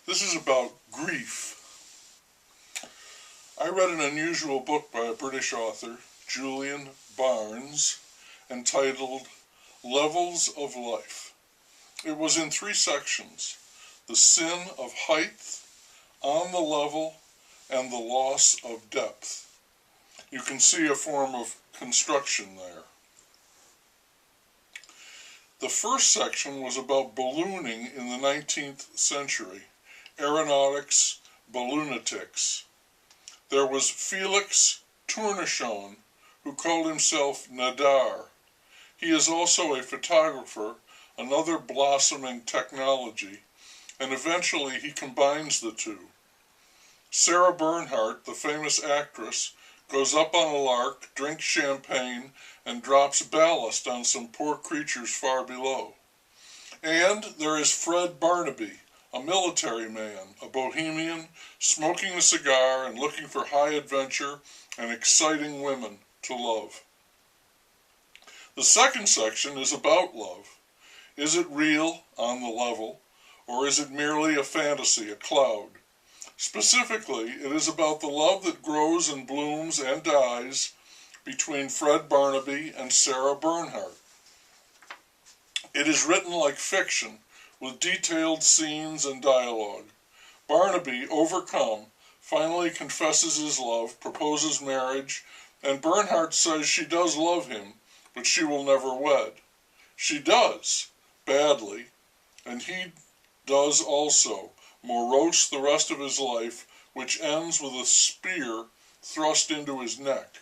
This is about grief. I read an unusual book by a British author, Julian Barnes, entitled Levels of Life. It was in 3 sections: the sin of height, on the level, and the loss of depth. You can see a form of construction there. The first section was about ballooning in the 19th century, aeronautics, balloonatics. There was Felix Tournichon, who called himself Nadar. He is also a photographer, another blossoming technology, and eventually he combines the two. Sarah Bernhardt, the famous actress, goes up on a lark, drinks champagne, and drops ballast on some poor creatures far below. And there is Fred Barnaby, a military man, a bohemian, smoking a cigar and looking for high adventure and exciting women to love. The second section is about love. Is it real, on the level, or is it merely a fantasy, a cloud? Specifically, it is about the love that grows and blooms and dies between Fred Barnaby and Sarah Bernhardt. It is written like fiction, with detailed scenes and dialogue. Barnaby, overcome, finally confesses his love, proposes marriage, and Bernhardt says she does love him, but she will never wed. She does, badly, and he does also, morose the rest of his life, which ends with a spear thrust into his neck.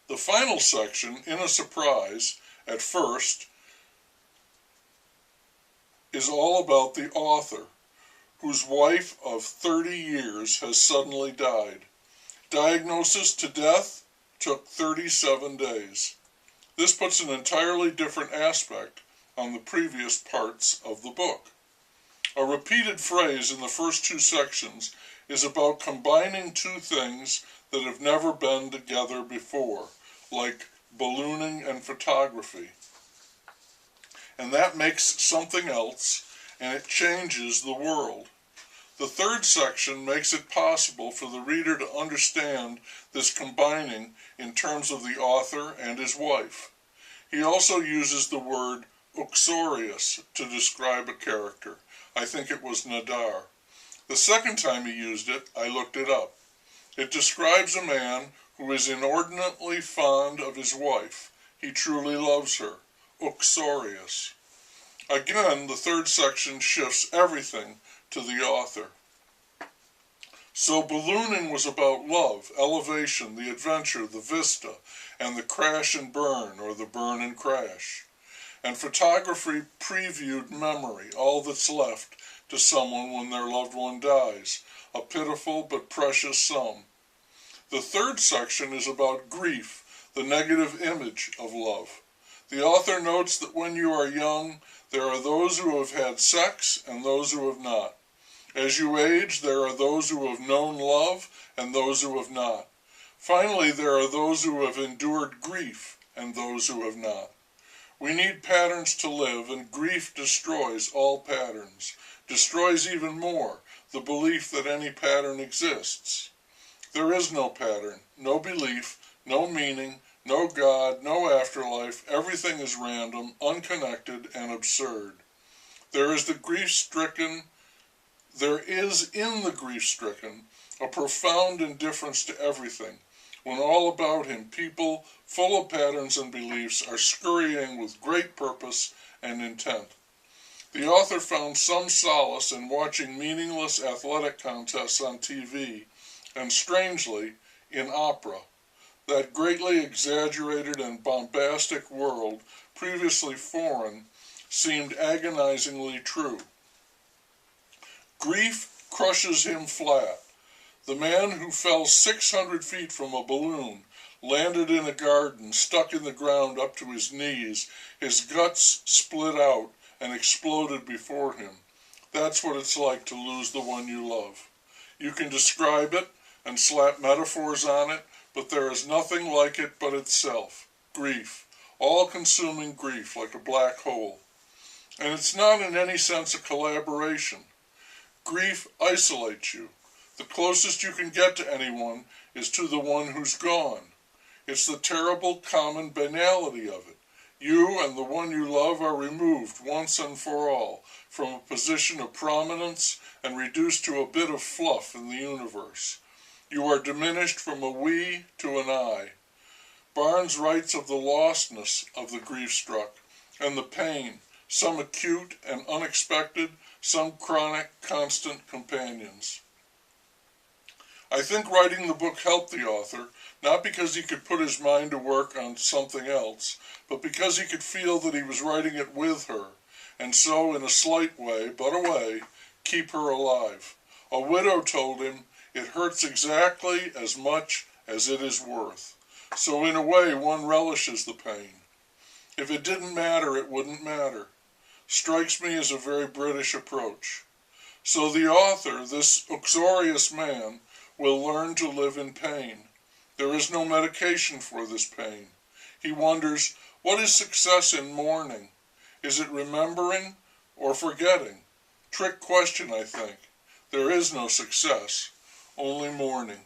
The final section, in a surprise, at first, is all about the author, whose wife of 30 years has suddenly died. Diagnosis to death took 37 days. This puts an entirely different aspect on the previous parts of the book. A repeated phrase in the first 2 sections is about combining 2 things that have never been together before, like ballooning and photography. And that makes something else, and it changes the world. The third section makes it possible for the reader to understand this combining in terms of the author and his wife. He also uses the word uxorious to describe a character. I think it was Nadar. The second time he used it, I looked it up. It describes a man who is inordinately fond of his wife. He truly loves her. Uxorious. Again, the third section shifts everything to the author. So ballooning was about love, elevation, the adventure, the vista, and the crash and burn, or the burn and crash. And photography previewed memory, all that's left to someone when their loved one dies, a pitiful but precious sum. The third section is about grief, the negative image of love. The author notes that when you are young, there are those who have had sex and those who have not. As you age, there are those who have known love and those who have not. Finally, there are those who have endured grief and those who have not. We need patterns to live, and grief destroys all patterns, destroys even more the belief that any pattern exists. There is no pattern, no belief, no meaning, no God, no afterlife. Everything is random, unconnected, and absurd. There is in the grief-stricken a profound indifference to everything, when all about him people full of patterns and beliefs are scurrying with great purpose and intent. The author found some solace in watching meaningless athletic contests on TV, and strangely, in opera. That greatly exaggerated and bombastic world, previously foreign, seemed agonizingly true. Grief crushes him flat. The man who fell 600 feet from a balloon, landed in a garden, stuck in the ground up to his knees, his guts split out and exploded before him. That's what it's like to lose the one you love. You can describe it and slap metaphors on it, but there is nothing like it but itself. Grief. All-consuming grief, like a black hole. And it's not in any sense a collaboration. Grief isolates you. The closest you can get to anyone is to the one who's gone. It's the terrible common banality of it. You and the one you love are removed once and for all from a position of prominence and reduced to a bit of fluff in the universe. You are diminished from a we to an I. Barnes writes of the lostness of the grief-struck and the pain, some acute and unexpected, some chronic, constant companions. I think writing the book helped the author, not because he could put his mind to work on something else, but because he could feel that he was writing it with her, and so, in a slight way, but a way, keep her alive. A widow told him, "It hurts exactly as much as it is worth." So in a way, one relishes the pain. If it didn't matter, it wouldn't matter. Strikes me as a very British approach. So the author, this uxorious man, will learn to live in pain. There is no medication for this pain. He wonders, what is success in mourning? Is it remembering or forgetting? Trick question, I think. There is no success, only mourning.